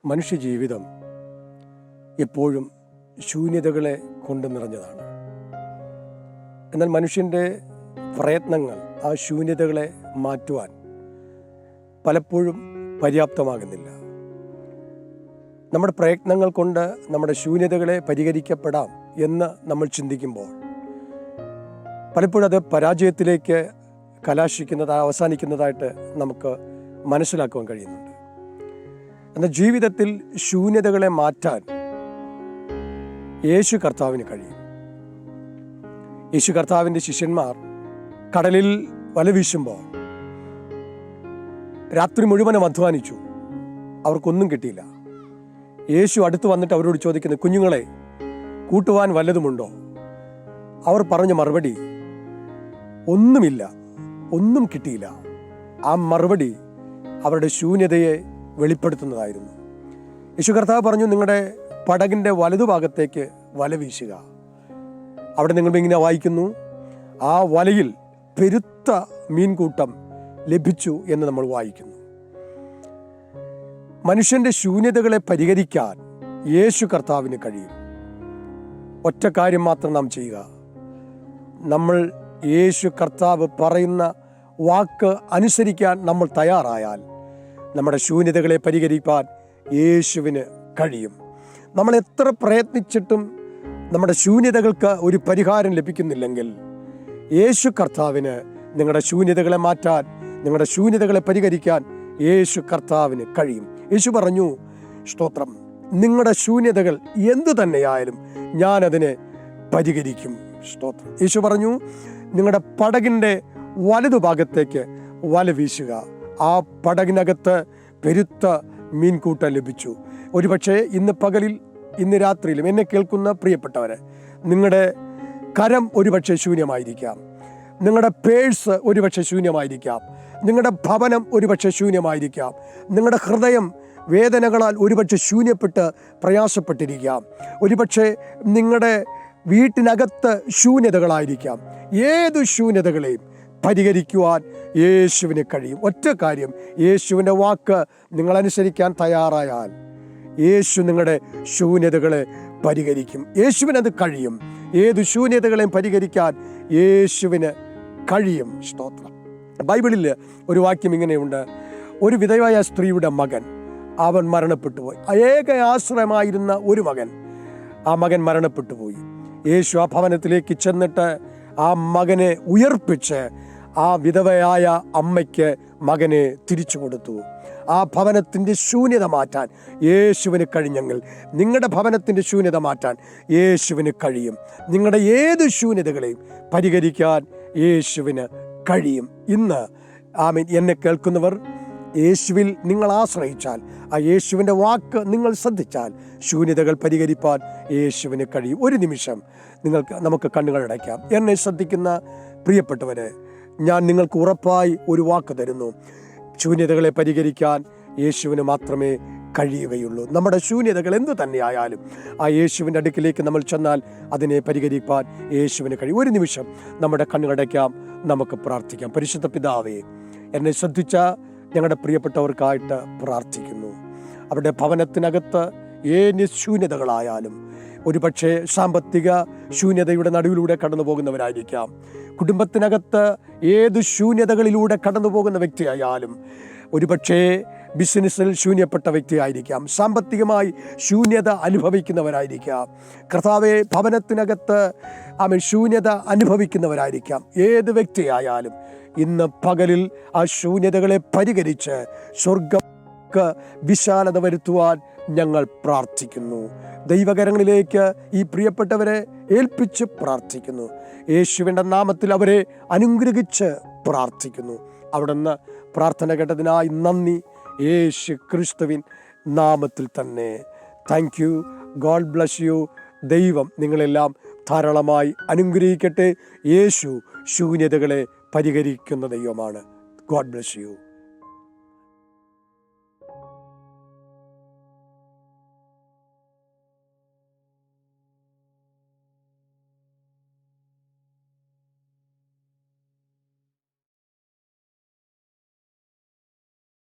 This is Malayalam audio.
മനുഷ്യജീവിതം എപ്പോഴും ശൂന്യതകളെ കൊണ്ട് നിറഞ്ഞതാണ്. എന്നാൽ മനുഷ്യൻ്റെ പ്രയത്നങ്ങൾ ആ ശൂന്യതകളെ മാറ്റുവാൻ പലപ്പോഴും പര്യാപ്തമാകുന്നില്ല. നമ്മുടെ പ്രയത്നങ്ങൾ കൊണ്ട് നമ്മുടെ ശൂന്യതകളെ പരിഹരിക്കപ്പെടാം എന്ന് നമ്മൾ ചിന്തിക്കുമ്പോൾ പലപ്പോഴും അത് പരാജയത്തിലേക്ക് അവസാനിക്കുന്നതായിട്ട് നമുക്ക് മനസ്സിലാക്കുവാൻ കഴിയുന്നുണ്ട്. എന്നാൽ ജീവിതത്തിൽ ശൂന്യതകളെ മാറ്റാൻ യേശു കർത്താവിന് കഴിയും. യേശു കർത്താവിൻ്റെ ശിഷ്യന്മാർ കടലിൽ വല വീശുമ്പോൾ രാത്രി മുഴുവനും അധ്വാനിച്ചു, അവർക്കൊന്നും കിട്ടിയില്ല. യേശു അടുത്ത് വന്നിട്ട് അവരോട് ചോദിക്കുന്നു, കുഞ്ഞുങ്ങളെ, കൂട്ടുവാൻ വല്ലതുമുണ്ടോ? അവർ പറഞ്ഞ മറുപടി, ഒന്നുമില്ല, ഒന്നും കിട്ടിയില്ല. ആ മറുപടി അവരുടെ ശൂന്യതയെ വെളിപ്പെടുത്തുന്നതായിരുന്നു. യേശു കർത്താവ് പറഞ്ഞു, നിങ്ങളുടെ പടകിൻ്റെ വലതുഭാഗത്തേക്ക് വല വീശുക. അവിടെ നിങ്ങൾ ഇങ്ങനെ വായിക്കുന്നു, ആ വലയിൽ പെരുത്ത മീൻകൂട്ടം ലഭിച്ചു എന്ന് നമ്മൾ വായിക്കുന്നു. മനുഷ്യൻ്റെ ശൂന്യതകളെ പരിഹരിക്കാൻ യേശു കർത്താവിന് കഴിയും. ഒറ്റ കാര്യം മാത്രം നാം ചെയ്യുക. നമ്മൾ യേശു കർത്താവ് പറയുന്ന വാക്ക് അനുസരിക്കാൻ നമ്മൾ തയ്യാറായാൽ നമ്മുടെ ശൂന്യതകളെ പരിഹരിക്കാൻ യേശുവിന് കഴിയും. നമ്മൾ എത്ര പ്രയത്നിച്ചിട്ടും നമ്മുടെ ശൂന്യതകൾക്ക് ഒരു പരിഹാരം ലഭിക്കുന്നില്ലെങ്കിൽ യേശു കർത്താവിന് നിങ്ങളുടെ ശൂന്യതകളെ മാറ്റാൻ, നിങ്ങളുടെ ശൂന്യതകളെ പരിഹരിക്കാൻ യേശു കർത്താവിന് കഴിയും. യേശു പറഞ്ഞു, സ്തോത്രം, നിങ്ങളുടെ ശൂന്യതകൾ എന്തു തന്നെയായാലും ഞാനതിനെ പരിഹരിക്കും. സ്തോത്രം. യേശു പറഞ്ഞു, നിങ്ങളുടെ പടകിൻ്റെ വലതുഭാഗത്തേക്ക് വല വീശുക. ആ പടകിനകത്ത് പെരുത്ത മീൻകൂട്ടം ലഭിച്ചു. ഒരുപക്ഷെ ഇന്ന് പകലിൽ, ഇന്ന് രാത്രിയിലും എന്നെ കേൾക്കുന്ന പ്രിയപ്പെട്ടവരെ, നിങ്ങളുടെ കരം ഒരുപക്ഷെ ശൂന്യമായിരിക്കാം, നിങ്ങളുടെ പേഴ്സ് ഒരുപക്ഷെ ശൂന്യമായിരിക്കാം, നിങ്ങളുടെ ഭവനം ഒരുപക്ഷെ ശൂന്യമായിരിക്കാം, നിങ്ങളുടെ ഹൃദയം വേദനകളാൽ ഒരുപക്ഷെ ശൂന്യപ്പെട്ട് പ്രയാസപ്പെട്ടിരിക്കാം, ഒരുപക്ഷെ നിങ്ങളുടെ വീട്ടിനകത്ത് ശൂന്യതകളായിരിക്കാം. ഏതു ശൂന്യതകളെയും പരിഹരിക്കുവാൻ യേശുവിന് കഴിയും. ഒറ്റ കാര്യം, യേശുവിൻ്റെ വാക്ക് നിങ്ങളനുസരിക്കാൻ തയ്യാറായാൽ യേശു നിങ്ങളുടെ ശൂന്യതകളെ പരിഹരിക്കും. യേശുവിനത് കഴിയും. ഏതു ശൂന്യതകളെയും പരിഹരിക്കാൻ യേശുവിന് കഴിയും. സ്തോത്രം. ബൈബിളിൽ ഒരു വാക്യം ഇങ്ങനെയുണ്ട്, ഒരു വിധവയായ സ്ത്രീയുടെ മകൻ, അവൻ മരണപ്പെട്ടു പോയി. ഏക ആശ്രയമായിരുന്ന ഒരു മകൻ, ആ മകൻ മരണപ്പെട്ടു പോയി. യേശു ആ ഭവനത്തിലേക്ക് ചെന്നിട്ട് ആ മകനെ ഉയർപ്പിച്ച് ആ വിധവയായ അമ്മയ്ക്ക് മകനെ തിരിച്ചു കൊടുത്തു. ആ ഭവനത്തിൻ്റെ ശൂന്യത മാറ്റാൻ യേശുവിന് കഴിഞ്ഞെങ്കിൽ നിങ്ങളുടെ ഭവനത്തിൻ്റെ ശൂന്യത മാറ്റാൻ യേശുവിന് കഴിയും. നിങ്ങളുടെ ഏത് ശൂന്യതകളെയും പരിഹരിക്കാൻ യേശുവിന് കഴിയും. ഇന്ന് ആമേൻ, എന്നെ കേൾക്കുന്നവർ, യേശുവിൽ നിങ്ങൾ ആശ്രയിച്ചാൽ, ആ യേശുവിൻ്റെ വാക്ക് നിങ്ങൾ ശ്രദ്ധിച്ചാൽ ശൂന്യതകൾ പരിഹരിപ്പാൻ യേശുവിന് കഴിയും. ഒരു നിമിഷം നമുക്ക് കണ്ണുകൾ അടയ്ക്കാം. എന്നെ ശ്രദ്ധിക്കുന്ന പ്രിയപ്പെട്ടവരെ, ഞാൻ നിങ്ങൾക്ക് ഉറപ്പായി ഒരു വാക്ക് തരുന്നു, ശൂന്യതകളെ പരിഹരിക്കാൻ യേശുവിന് മാത്രമേ കഴിയുകയുള്ളൂ. നമ്മുടെ ശൂന്യതകൾ എന്തു തന്നെയായാലും ആ യേശുവിൻ്റെ അടുക്കിലേക്ക് നമ്മൾ ചെന്നാൽ അതിനെ പരിഹരിക്കാൻ യേശുവിന് കഴിയും. ഒരു നിമിഷം നമ്മുടെ കണ്ണുകടയ്ക്കാം, നമുക്ക് പ്രാർത്ഥിക്കാം. പരിശുദ്ധ പിതാവേ, എന്നെ ശ്രദ്ധിച്ച ഞങ്ങളുടെ പ്രിയപ്പെട്ടവർക്കായിട്ട് പ്രാർത്ഥിക്കുന്നു. അവരുടെ ഭവനത്തിനകത്ത് ഏത് ശൂന്യതകളായാലും, ഒരുപക്ഷെ സാമ്പത്തിക ശൂന്യതയുടെ നടുവിലൂടെ കടന്നു പോകുന്നവരായിരിക്കാം, കുടുംബത്തിനകത്ത് ഏത് ശൂന്യതകളിലൂടെ കടന്നു പോകുന്ന വ്യക്തിയായാലും, ഒരുപക്ഷെ ബിസിനസ്സിൽ ശൂന്യപ്പെട്ട വ്യക്തിയായിരിക്കാം, സാമ്പത്തികമായി ശൂന്യത അനുഭവിക്കുന്നവരായിരിക്കാം, കർത്താവെ ഭവനത്തിനകത്ത് ശൂന്യത അനുഭവിക്കുന്നവരായിരിക്കാം. ഏത് വ്യക്തിയായാലും ഇന്ന് പകലിൽ ആ ശൂന്യതകളെ പരിഹരിച്ച് സ്വർഗ്ഗക്ക് വിശാലത വരുത്തുവാൻ ഞങ്ങൾ പ്രാർത്ഥിക്കുന്നു. ദൈവകരങ്ങളിലേക്ക് ഈ പ്രിയപ്പെട്ടവരെ ഏൽപ്പിച്ച് പ്രാർത്ഥിക്കുന്നു. യേശുവിൻ്റെ നാമത്തിൽ അവരെ അനുഗ്രഹിച്ച് പ്രാർത്ഥിക്കുന്നു. അവിടുന്ന് പ്രാർത്ഥന കേട്ടതിനായി നന്ദി. യേശു ക്രിസ്തുവിൻ നാമത്തിൽ തന്നെ. Thank you. God bless you. ദൈവം നിങ്ങളെല്ലാം ധാരാളമായി അനുഗ്രഹിക്കട്ടെ. യേശു ശൂന്യതകളെ പരിഹരിക്കുന്ന ദൈവമാണ്. God bless you.